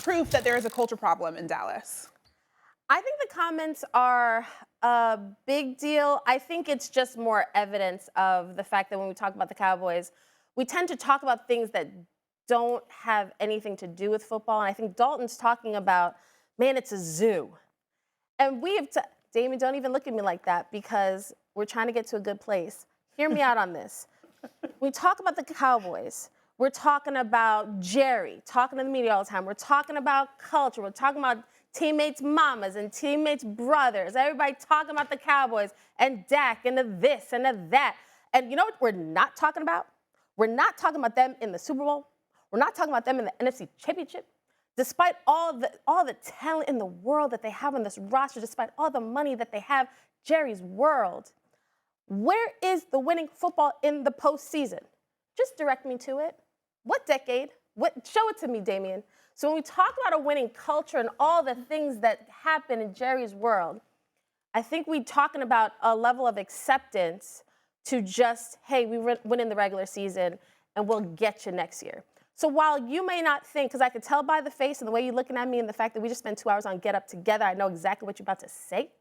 proof that there is a culture problem in Dallas? I think the comments are a big deal. I think it's just more evidence of the fact that when we talk about the Cowboys, we tend to talk about things that don't have anything to do with football. And I think Dalton's talking about, man, it's a zoo. And we have Damien, don't even look at me like that because we're trying to get to a good place. Hear me out on this. We talk about the Cowboys. We're talking about Jerry, talking to the media all the time. We're talking about culture. We're talking about teammates' mamas and teammates' brothers. Everybody talking about the Cowboys and Dak and the this and the that. And you know what we're not talking about? We're not talking about them in the Super Bowl. We're not talking about them in the NFC Championship. Despite all the talent in the world that they have on this roster, despite all the money that they have, Jerry's world, where is the winning football in the postseason? Just direct me to it. What decade? Show it to me, Damien. So when we talk about a winning culture and all the things that happen in Jerry's world, I think we're talking about a level of acceptance to just, hey, we win in the regular season and we'll get you next year. So while you may not think, because I could tell by the face and the way you're looking at me and the fact that we just spent 2 hours on Get Up Together, I know exactly what you're about to say.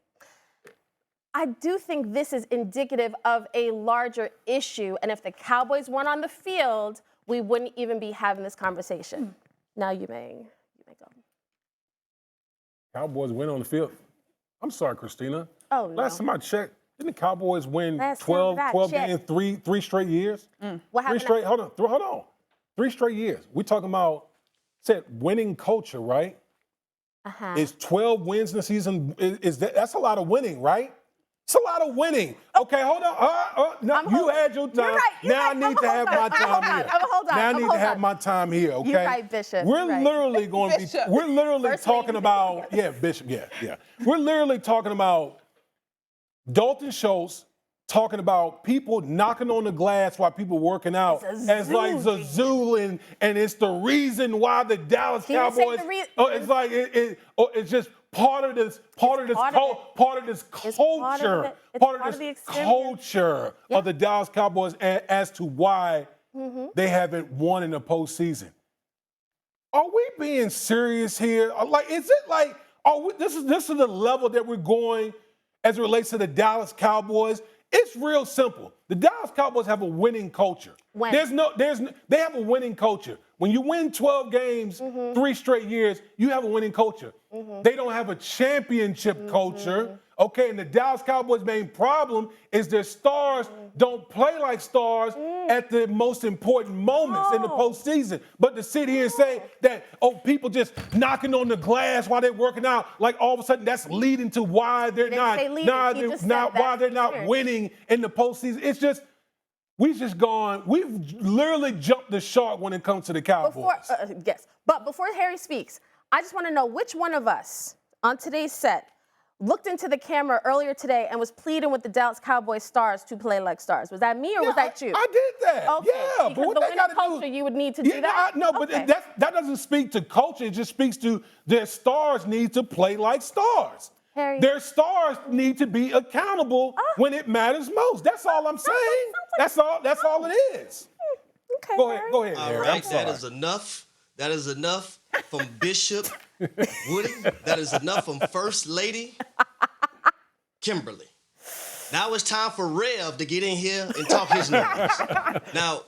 I do think this is indicative of a larger issue. And if the Cowboys won on the field, we wouldn't even be having this conversation. Now you may go. Cowboys win on the field. I'm sorry, Christina. Oh, no. Last time I checked, didn't the Cowboys win Last 12 time I games, three straight years? What happened? Hold on. 3 straight years. We're talking about, said winning culture, right? Uh-huh. Is 12 wins in the season, that's a lot of winning, right? It's a lot of winning. Okay, hold on. No, you had your time. Right, now I need to have my time here. Now I need to have my time here, okay? You're right, Bishop. We're literally going to be, we're literally talking about, Bishop, yeah. We're literally talking about Dalton Schultz talking about people knocking on the glass while people working out as like the zoo, and it's the reason why the Dallas Cowboys. It's just part of this culture of the Dallas Cowboys as to why they haven't won in the postseason. Are we being serious here? Like, is it like, this is the level that we're going as it relates to the Dallas Cowboys? It's real simple. The Dallas Cowboys have a winning culture. They have a winning culture. When you win 12 games, 3 straight years, you have a winning culture. They don't have a championship culture. Okay, and the Dallas Cowboys' main problem is their stars don't play like stars at the most important moments in the postseason. But to sit here and say that, people just knocking on the glass while they're working out, like all of a sudden that's leading to why they're not winning in the postseason. It's just, we've literally jumped the shark when it comes to the Cowboys. But before Harry speaks, I just want to know which one of us on today's set looked into the camera earlier today and was pleading with the Dallas Cowboys stars to play like stars. Was that me or was that you? I did that. Okay. Yeah, because the winning culture, you would need to do that? But that doesn't speak to culture. It just speaks to their stars need to play like stars. Harry. Their stars need to be accountable when it matters most. That's all I'm saying. That's all it is. Okay. Go ahead, Harry. All right, that is enough. That is enough from Bishop Woody. That is enough from First Lady Kimberly. Now it's time for Rev to get in here and talk his numbers. Now,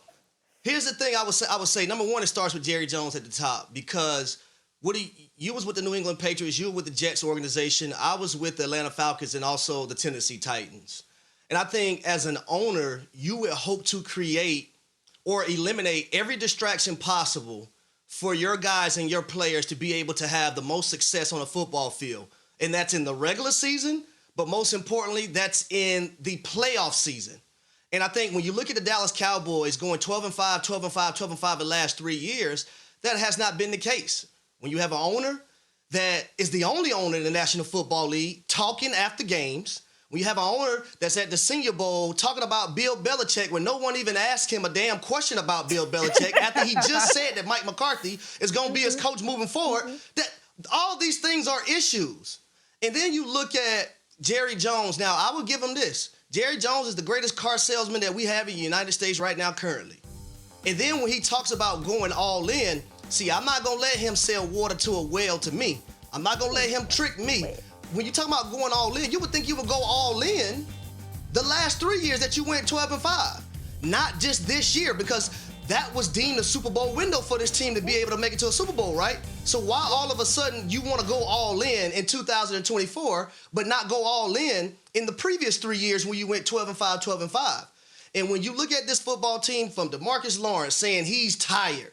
here's the thing I would say, number one, it starts with Jerry Jones at the top, because Woody, you was with the New England Patriots, you were with the Jets organization, I was with the Atlanta Falcons and also the Tennessee Titans. And I think as an owner, you would hope to create or eliminate every distraction possible for your guys and your players to be able to have the most success on a football field. And that's in the regular season, but most importantly, that's in the playoff season. And I think when you look at the Dallas Cowboys going 12-5, 12-5, 12-5 the last 3 years, that has not been the case. When you have an owner that is the only owner in the National Football League talking after games, when you have an owner that's at the Senior Bowl talking about Bill Belichick when no one even asked him a damn question about Bill Belichick after he just said that Mike McCarthy is going to be his coach moving forward, that all these things are issues. And then you look at Jerry Jones. Now, I will give him this. Jerry Jones is the greatest car salesman that we have in the United States right now currently. And then when he talks about going all in, See, I'm not going to let him sell water to a well to me. I'm not going to let him trick me. When you talk about going all in, you would think you would go all in the last 3 years that you went 12-5. Not just this year, because that was deemed a Super Bowl window for this team to be able to make it to a Super Bowl, right? So why all of a sudden you want to go all in 2024, but not go all in the previous 3 years when you went 12-5, 12-5? And when you look at this football team from DeMarcus Lawrence saying he's tired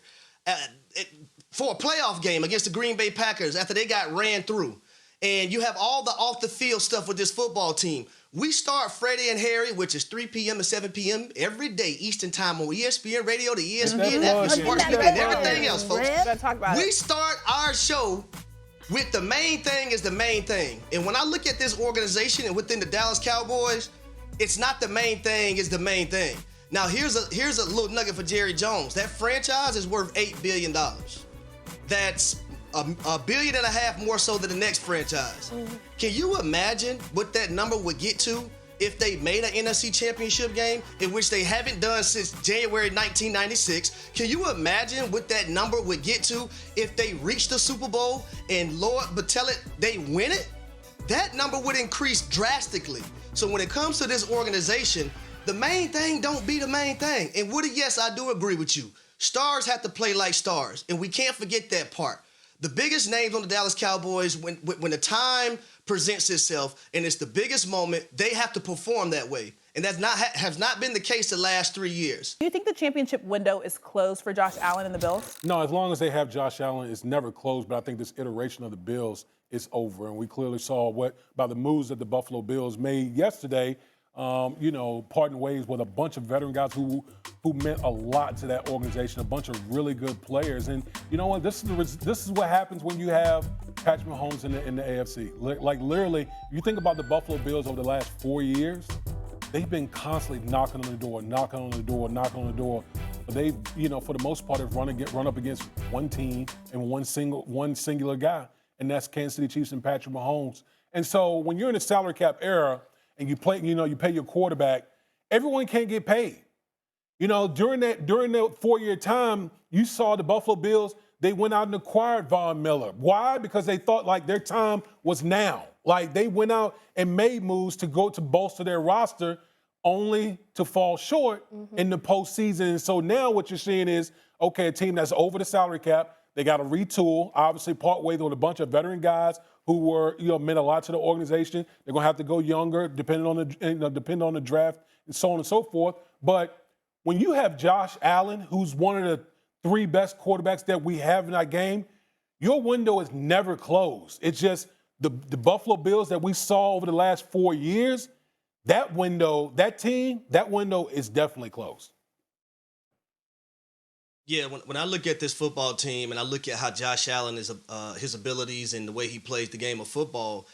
for a playoff game against the Green Bay Packers after they got ran through, and you have all the off-the-field stuff with this football team. We start Freddie and Harry, which is 3 p.m. and 7 p.m. every day, Eastern Time on ESPN Radio, the ESPN app, Sports Media, and everything else, folks. We start our show with the main thing is the main thing. And when I look at this organization and within the Dallas Cowboys, it's not the main thing, it's the main thing. Now, here's a little nugget for Jerry Jones. That franchise is worth $8 billion. That's $1.5 billion more so than the next franchise. Can you imagine what that number would get to if they made an NFC Championship game, in which they haven't done since January 1996? Can you imagine what that number would get to if they reached the Super Bowl and Lord but tell it they win it? That number would increase drastically. So when it comes to this organization, the main thing don't be the main thing. And Woody, yes, I do agree with you. Stars have to play like stars, and we can't forget that part. The biggest names on the Dallas Cowboys, when the time presents itself and it's the biggest moment, they have to perform that way. And that's has not been the case the last 3 years. Do you think the championship window is closed for Josh Allen and the Bills? No, as long as they have Josh Allen, it's never closed. But I think this iteration of the Bills is over. And we clearly saw by the moves that the Buffalo Bills made yesterday, parting ways with a bunch of veteran guys who meant a lot to that organization, a bunch of really good players. And you know what? This is what happens when you have Patrick Mahomes in the AFC. Like literally, you think about the Buffalo Bills over the last 4 years, they've been constantly knocking on the door. But they, for the most part, have run up against one team and one singular guy, and that's Kansas City Chiefs and Patrick Mahomes. And so when you're in a salary cap era and you pay your quarterback, everyone can't get paid. During that 4-year time, you saw the Buffalo Bills, they went out and acquired Von Miller. Why? Because they thought like their time was now. Like they went out and made moves to bolster their roster, only to fall short in the postseason. And so now what you're seeing is, okay, a team that's over the salary cap, they got to retool, obviously part ways with a bunch of veteran guys who were, meant a lot to the organization. They're going to have to go younger, depending on the draft and so on and so forth. But when you have Josh Allen, who's one of the 3 best quarterbacks that we have in our game, your window is never closed. It's just the Buffalo Bills that we saw over the last 4 years, that window is definitely closed. Yeah, when I look at this football team and I look at how Josh Allen is, his abilities and the way he plays the game of football,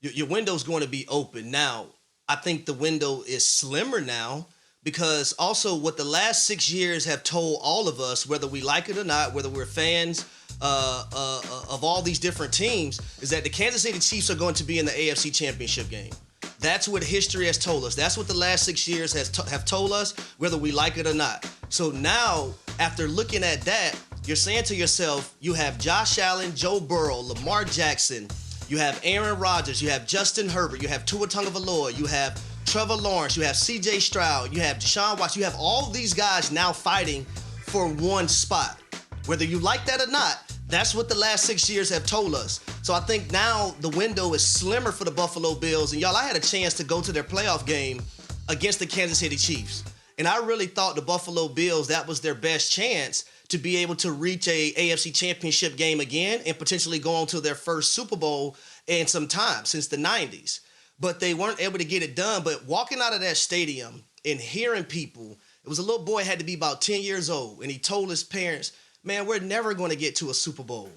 your window's going to be open. Now, I think the window is slimmer now because also what the last 6 years have told all of us, whether we like it or not, whether we're fans of all these different teams, is that the Kansas City Chiefs are going to be in the AFC Championship game. That's what history has told us. That's what the last 6 years have told us, whether we like it or not. So now, after looking at that, you're saying to yourself, you have Josh Allen, Joe Burrow, Lamar Jackson, you have Aaron Rodgers, you have Justin Herbert, you have Tua Tagovailoa, you have Trevor Lawrence, you have C.J. Stroud, you have Deshaun Watson, you have all these guys now fighting for one spot. Whether you like that or not, that's what the last 6 years have told us. So I think now the window is slimmer for the Buffalo Bills. And y'all, I had a chance to go to their playoff game against the Kansas City Chiefs. And I really thought the Buffalo Bills, that was their best chance to be able to reach a AFC Championship game again and potentially go on to their first Super Bowl in some time since the 90s. But they weren't able to get it done. But walking out of that stadium and hearing people, it was a little boy had to be about 10 years old. And he told his parents, man, we're never going to get to a Super Bowl.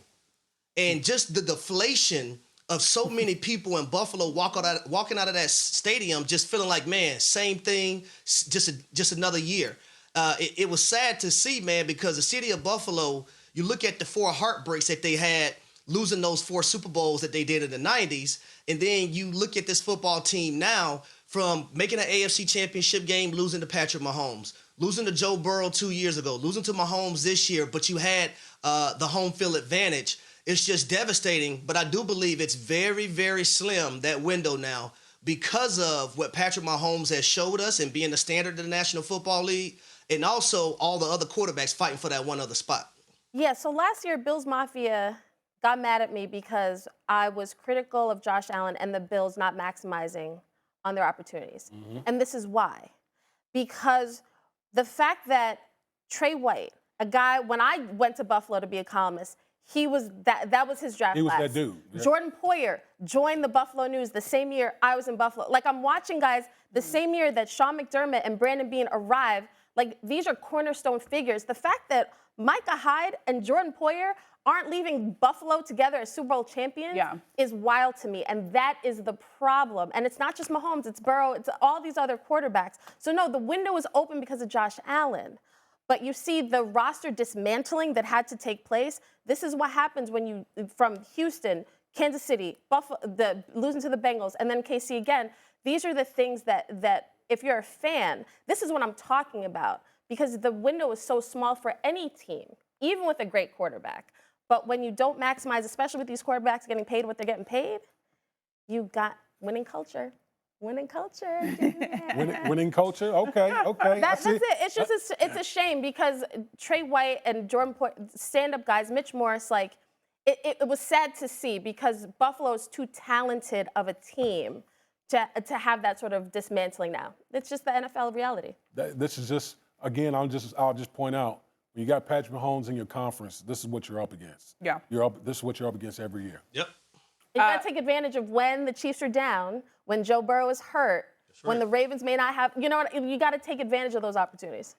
And just the deflation of so many people in Buffalo walking out of that stadium just feeling like, man, same thing, just another year. It was sad to see, man, because the city of Buffalo, you look at the 4 heartbreaks that they had losing those 4 Super Bowls that they did in the 90s, and then you look at this football team now from making an AFC Championship game, losing to Patrick Mahomes, losing to Joe Burrow 2 years ago, losing to Mahomes this year, but you had the home field advantage. It's just devastating, but I do believe it's very, very slim, that window now, because of what Patrick Mahomes has showed us and being the standard of the National Football League, and also all the other quarterbacks fighting for that one other spot. Yeah, so last year, Bills Mafia got mad at me because I was critical of Josh Allen and the Bills not maximizing on their opportunities. And this is why. Because the fact that Trey White, a guy, when I went to Buffalo to be a columnist, he was that was his draft He was class. that dude. Yeah. Jordan Poyer joined the Buffalo News the same year I was in Buffalo. Like, I'm watching guys the same year that Sean McDermott and Brandon Beane arrived. Like, these are cornerstone figures. The fact that Micah Hyde and Jordan Poyer aren't leaving Buffalo together as Super Bowl champions is wild to me. And that is the problem. And it's not just Mahomes, it's Burrow, it's all these other quarterbacks. So no, the window is open because of Josh Allen. But you see the roster dismantling that had to take place. This is what happens when you, from Houston, Kansas City, Buffalo, losing to the Bengals, and then KC again. These are the things that if you're a fan, this is what I'm talking about, because the window is so small for any team, even with a great quarterback. But when you don't maximize, especially with these quarterbacks getting paid what they're getting paid, you got winning culture. Winning culture. Winning culture? Okay. That's it. It's just it's a shame because Trey White and Jordan Poyer, stand-up guys, Mitch Morris, like, it was sad to see because Buffalo is too talented of a team to have that sort of dismantling now. It's just the NFL reality. This is just, again, I'll just point out, when you got Patrick Mahomes in your conference, this is what you're up against. Yeah. This is what you're up against every year. Yep. You got to take advantage of when the Chiefs are down, when Joe Burrow is hurt, when the Ravens may not have, you know what, you got to take advantage of those opportunities.